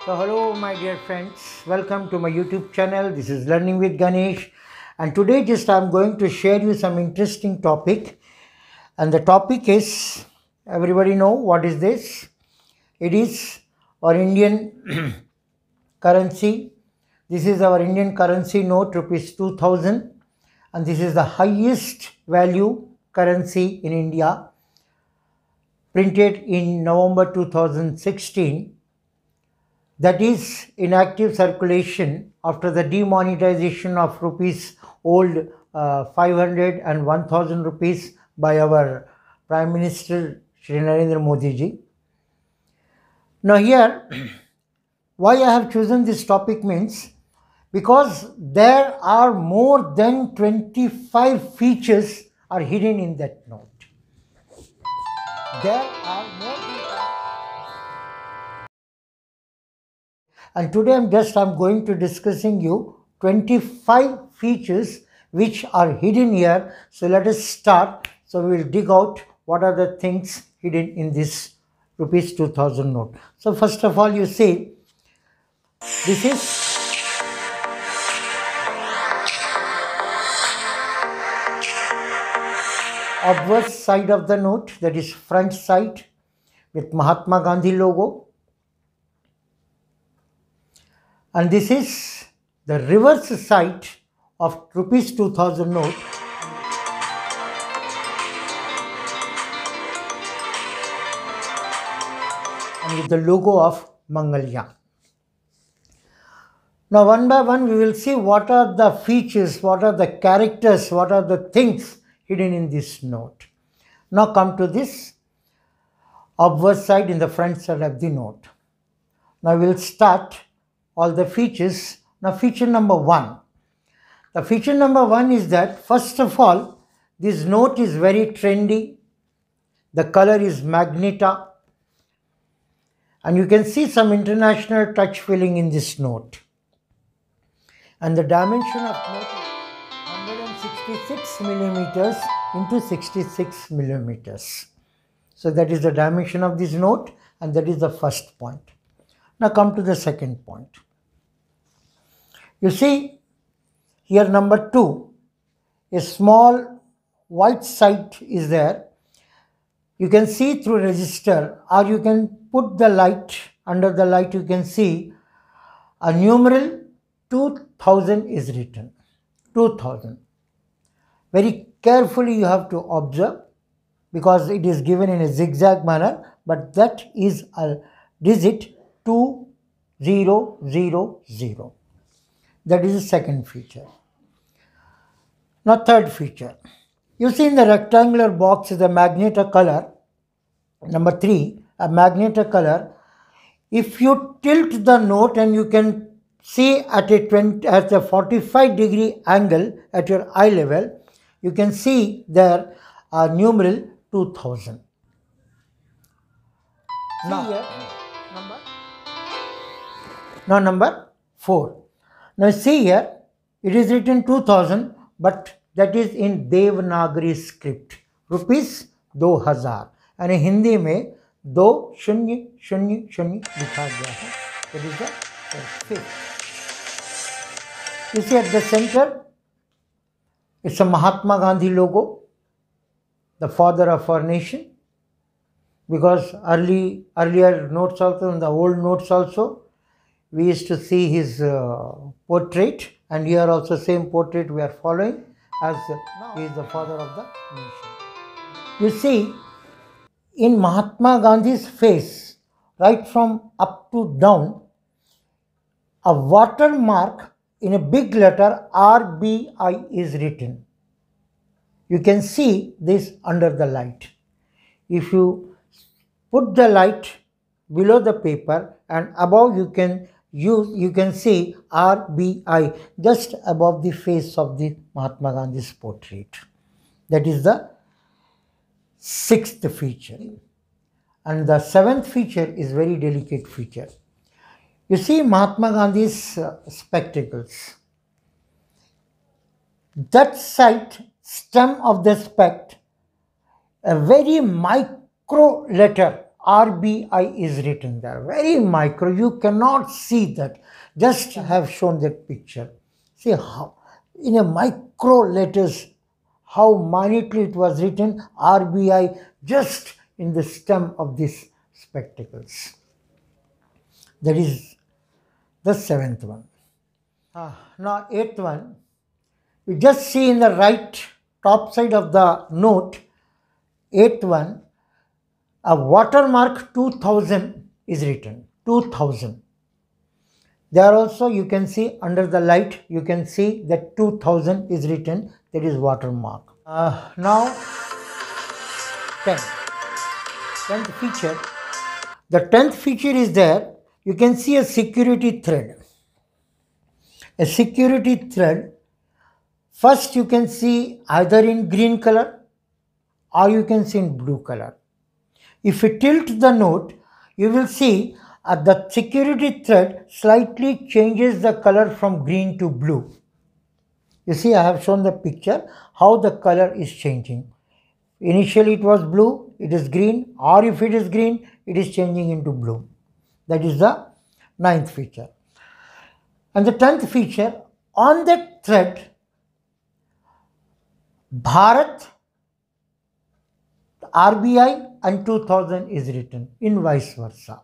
So hello my dear friends, welcome to my YouTube channel. This is Learning with Ganesh, and today just I'm going to share you some interesting topic, and the topic is, everybody know what is this? It is our Indian currency. This is our Indian currency note, rupees 2000, and this is the highest value currency in India, printed in November 2016, that is in active circulation after the demonetization of rupees old 500 and 1000 rupees by our Prime Minister Shri Narendra Modi ji. Now here, why I have chosen this topic means, because there are more than 25 features are hidden in that note. There are more than, and today I'm going to discussing you 25 features which are hidden here. So let us start. So we will dig out what are the things hidden in this rupees 2000 note. So first of all, you see, this is obverse side of the note, that is front side with Mahatma Gandhi logo, and this is the reverse side of rupees 2000 note, and with the logo of Mangalyaan. Now one by one we will see what are the features, what are the characters, what are the things hidden in this note. Now come to this obverse side in the front side of the note. Now we will start all the features. Now feature number one. The feature number one is that, first of all, this note is very trendy. The color is magenta, and you can see some international touch filling in this note. And the dimension of note is 166 millimeters into 66 millimeters. So that is the dimension of this note, and that is the first point. Now come to the second point. You see here number two, a small white side is there. You can see through register, or you can put the light, under the light you can see a numeral 2000 is written. 2000. Very carefully you have to observe, because it is given in a zigzag manner, but that is a digit 2000. That is the second feature. Now third feature. You see in the rectangular box is a magenta color. Number three, a magenta color. If you tilt the note, and you can see at a 45-degree angle at your eye level, you can see there a numeral 2000. Now number 4. Now see here, it is written 2000, but that is in Devanagari script, rupees 2000, and in Hindi में 2000 लिखा गया है. That is the fifth. You see at the center, it's a Mahatma Gandhi logo, the father of our nation, because earlier notes also, in the old notes also, we used to see his portrait, and here also same portrait we are following, as he is the father of the nation. You see, in Mahatma Gandhi's face, right from up to down, a watermark in a big letter RBI is written. You can see this under the light. If you put the light below the paper and above, you can see RBI just above the face of the Mahatma Gandhi's portrait. That is the sixth feature. And the seventh feature is very delicate feature. You see Mahatma Gandhi's spectacles. That side stem of the spect, a very micro letter RBI is written there. Very micro. You cannot see that. Just have shown that picture. See how in a micro letters how minutely it was written, RBI, just in the stem of these spectacles. That is the seventh one. Now eighth one, you just see in the right top side of the note, eighth one, a watermark 2000 is written, 2000. There also you can see under the light, you can see that 2000 is written, that is watermark. Now 10th feature. The 10th feature is there, you can see a security thread. A security thread, first you can see either in green color or you can see in blue color. If you tilt the note, you will see the security thread slightly changes the color from green to blue. You see, I have shown the picture how the color is changing. Initially it was blue, it is green, or if it is green, it is changing into blue. That is the 9th feature. And the 10th feature, on that thread, Bharat, RBI and 2000 is written in vice versa.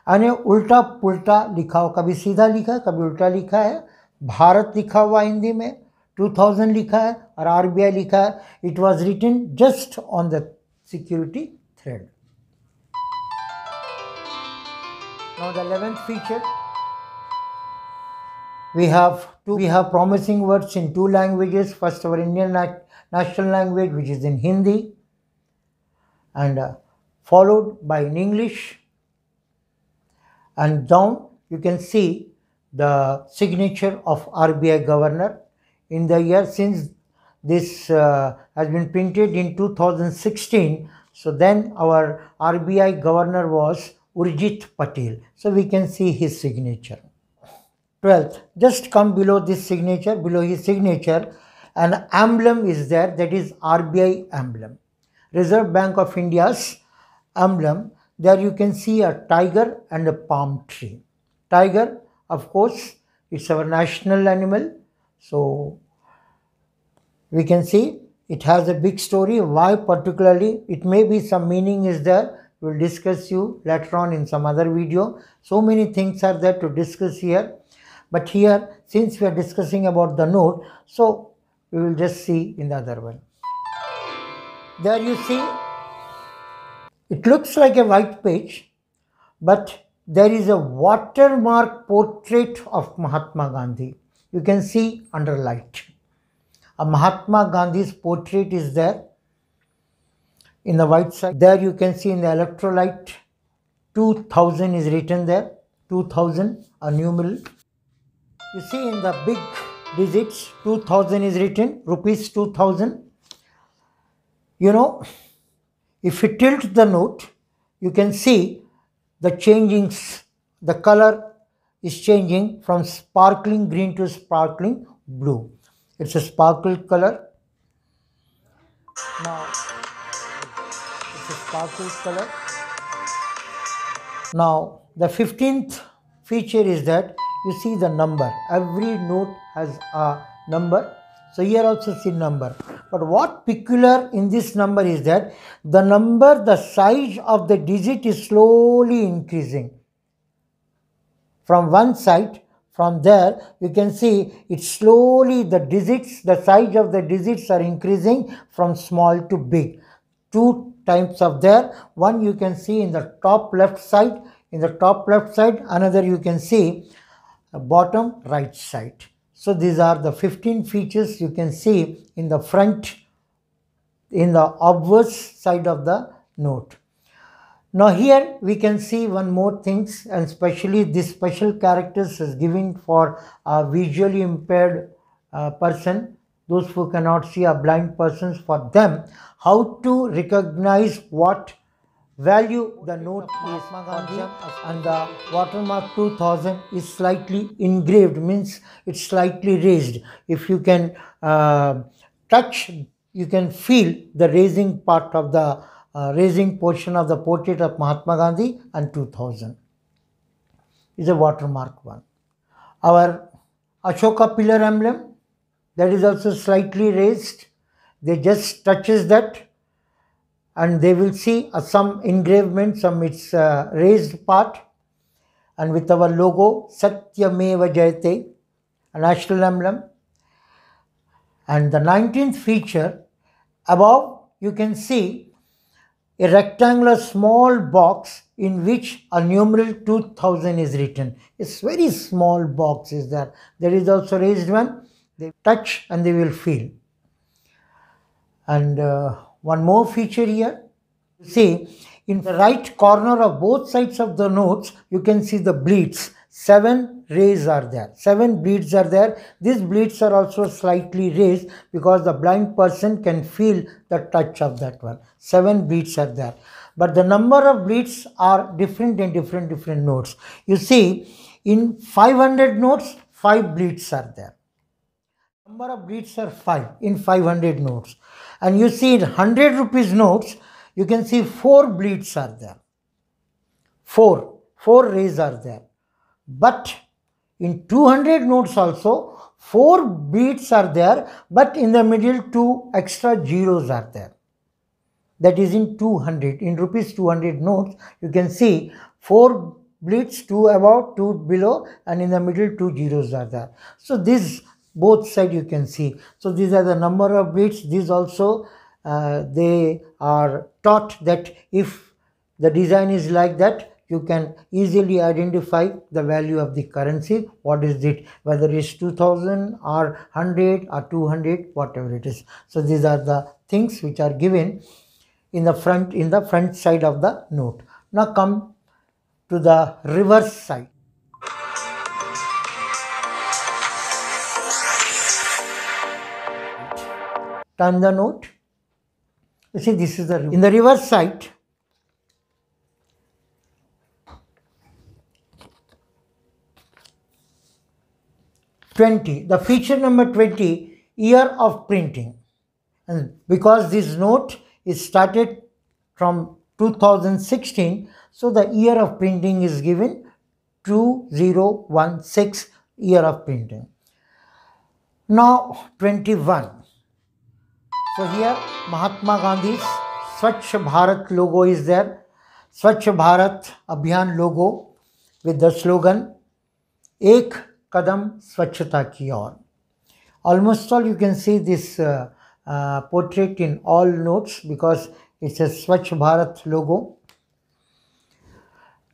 यानी उल्टा पुल्टा लिखा हो, कभी सीधा लिखा है कभी उल्टा लिखा है. भारत लिखा हुआ हिंदी में, 2000 लिखा है और RBI लिखा है. It was written just on the security thread. Now the 11th feature, we have promising words in 2 languages. First, our Indian national language, which is in Hindi, and followed by in English. And down you can see the signature of RBI governor in the year, since this has been printed in 2016. So then our RBI governor was Urjit Patel. So we can see his signature. 12th, just come below this signature, below his signature, an emblem is there, that is RBI emblem. Reserve Bank of India's emblem. There you can see a tiger and a palm tree. Tiger, of course, it's our national animal. So we can see it has a big story. Why particularly? It may be some meaning is there. We'll discuss you later on in some other video. So many things are there to discuss here. But here, since we are discussing about the note, so we will just see in the other one. There you see, it looks like a white page, but there is a watermark portrait of Mahatma Gandhi. You can see under light. A Mahatma Gandhi's portrait is there in the white side. There you can see in the electrolyte 2000 is written there. 2000, a numeral. You see in the big digits 2000 is written, rupees 2000. You know, if you tilt the note, you can see the changings. The color is changing from sparkling green to sparkling blue. It's a sparkle color. Now, it's a sparkle color. Now, the 15th feature is that you see the number. Every note has a number. So here also see number. But what peculiar in this number is that the number, the size of the digit is slowly increasing. From one side, from there, you can see it's slowly the digits, the size of the digits are increasing from small to big. 2 types of there. One you can see in the top left side. In the top left side, another you can see bottom right side. So these are the 15 features you can see in the front, in the obverse side of the note. Now here we can see one more things, and especially this special characters is given for a visually impaired person, those who cannot see, a blind persons, for them, how to recognize what value the note is, and the watermark 2000 is slightly engraved, means it's slightly raised. If you can touch, you can feel the raising part of the raising portion of the portrait of Mahatma Gandhi, and 2000 is a watermark one. Our Ashoka pillar emblem, that is also slightly raised. They just touches that, and they will see some engravement, some its raised part, and with our logo Satyameva Jayate, a national emblem. And the 19th feature, above you can see a rectangular small box in which a numeral 2000 is written. It's very small box is there. There is also raised one. They touch and they will feel. And one more feature here. See, in the right corner of both sides of the notes, you can see the bleeds. 7 rays are there. 7 bleeds are there. These bleeds are also slightly raised because the blind person can feel the touch of that one. 7 bleeds are there. But the number of bleeds are different in different notes. You see, in 500 notes, 5 bleeds are there. Number of bleeds are 5 in 500 notes. And you see in 100 rupees notes, you can see 4 bleeds are there. 4 rays are there. But in 200 notes also, 4 bleeds are there, but in the middle 2 extra zeros are there. That is in 200. In rupees 200 notes, you can see 4 bleeds, 2 above, 2 below, and in the middle 2 zeros are there. So this both side you can see. So these are the number of bleeds. These also they are taught that if the design is like that, you can easily identify the value of the currency. What is it? Whether it's 2000 or 100 or 200, whatever it is. So these are the things which are given in the front side of the note. Now come to the reverse side. Turn the note. You see, this is in the reverse side. The feature number 20, year of printing. And because this note is started from 2016, so the year of printing is given 2016, year of printing. Now 21. So here Mahatma Gandhi's Swachh Bharat logo is there. Swachh Bharat Abhiyan logo with the slogan Ek Kadam Swachhata Ki Aur. Almost all you can see this portrait in all notes because it's a Swachh Bharat logo.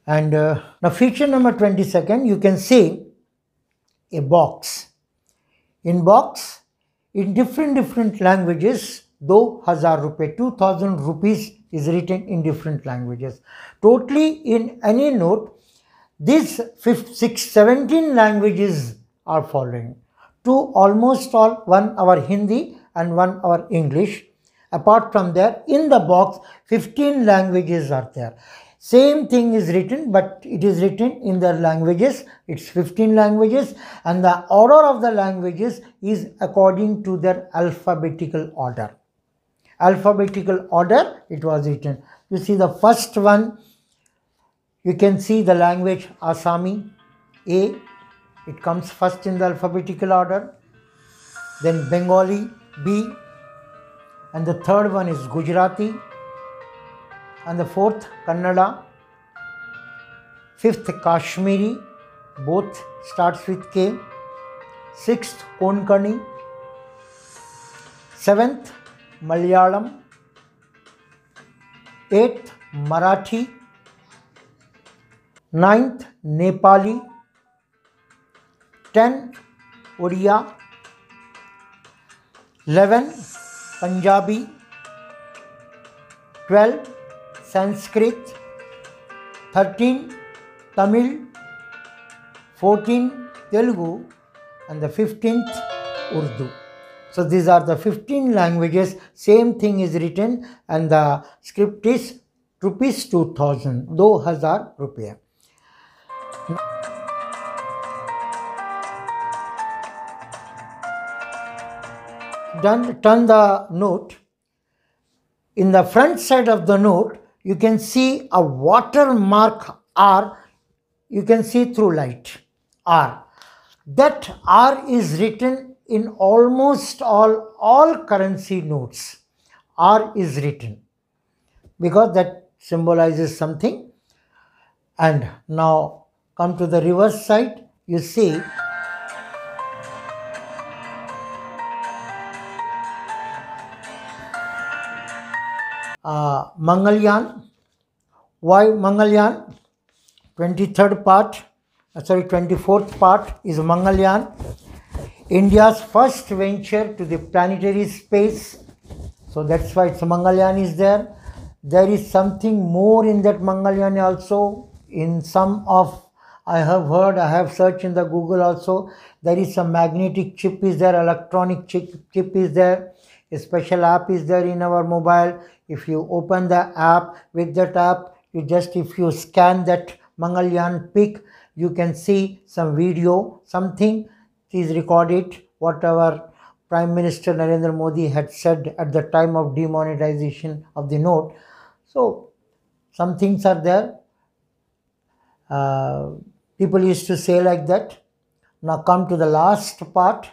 And now feature number 22nd, you can see a box. In box, in different languages, 2000 rupees, 2000 rupees is written in different languages. Totally in any note, these 17 languages are following. 2 almost all, 1 our Hindi and 1 our English. Apart from there, in the box, 15 languages are there. Same thing is written, but it is written in their languages. It's 15 languages, and the order of the languages is according to their alphabetical order. Alphabetical order, it was written. You see the first one, you can see the language Assami, A. It comes first in the alphabetical order. Then Bengali, B. And the third one is Gujarati. And the fourth, Kannada. Fifth, Kashmiri, both starts with K. Sixth, Konkani. Seventh, Malayalam. Eighth, Marathi. Ninth, Nepali. 10, Odia. 11, Punjabi. 12, Sanskrit. 13, Tamil. 14, Telugu. And the 15th, Urdu. So these are the 15 languages. Same thing is written, and the script is rupees 2000, 2000 rupees. Turn the note. in the front side of the note, you can see a watermark R. You can see through light R. That R is written in almost all currency notes. R is written because that symbolizes something. And now come to the reverse side. You see Mangalyaan. Why Mangalyaan? 24th part is Mangalyaan, India's first venture to the planetary space. So that's why it's Mangalyaan is there. There is something more in that Mangalyaan also. In some of, I have searched in the Google also. There is some magnetic chip is there, electronic chip is there. A special app is there in our mobile. If you open the app, with that app, if you scan that Mangalyaan pic, you can see some video, something is recorded, whatever Prime Minister Narendra Modi had said at the time of demonetization of the note. So some things are there. People used to say like that. Now come to the last part.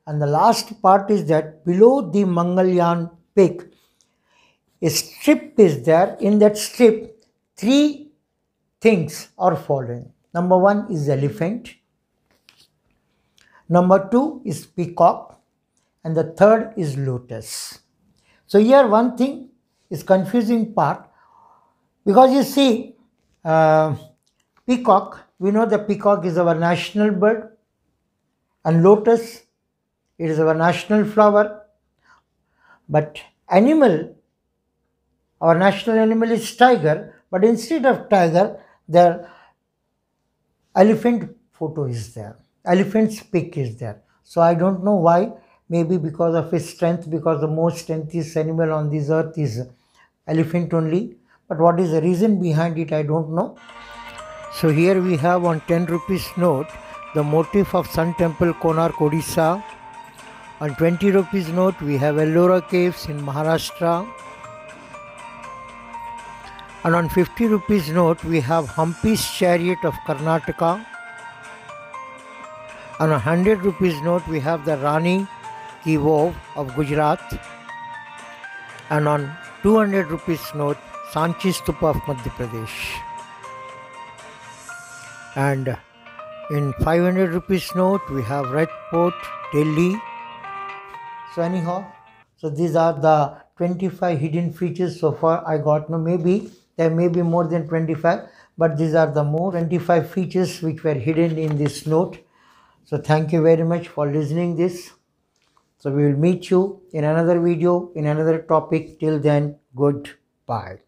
And the last part is that below the Mangalyaan pic, a strip is there. In that strip, 3 things are following. Number 1 is elephant. Number 2 is peacock. And the third is lotus. So here one thing is confusing part. Because you see, peacock, we know the peacock is our national bird. And lotus, it is our national flower. But animal, our national animal is tiger, but instead of tiger, the elephant photo is there. Elephant's pic is there. So I don't know why. Maybe because of his strength, because the most strengthiest animal on this earth is elephant only. But what is the reason behind it, I don't know. So here we have on 10 rupees note, the motif of Sun Temple, Konark, Odisha. On 20 rupees note, we have Ellora Caves in Maharashtra. And on 50 rupees note, we have Hampi's Chariot of Karnataka. On 100 rupees note, we have the Rani Ki Vav of Gujarat. And on 200 rupees note, Sanchi Stupa of Madhya Pradesh. And in 500 rupees note, we have Red Fort, Delhi. So anyhow, so these are the 25 hidden features so far I got. No, maybe there may be more than 25, but these are the more 25 features which were hidden in this note. So thank you very much for listening this. So we will meet you in another video, in another topic. Till then, goodbye.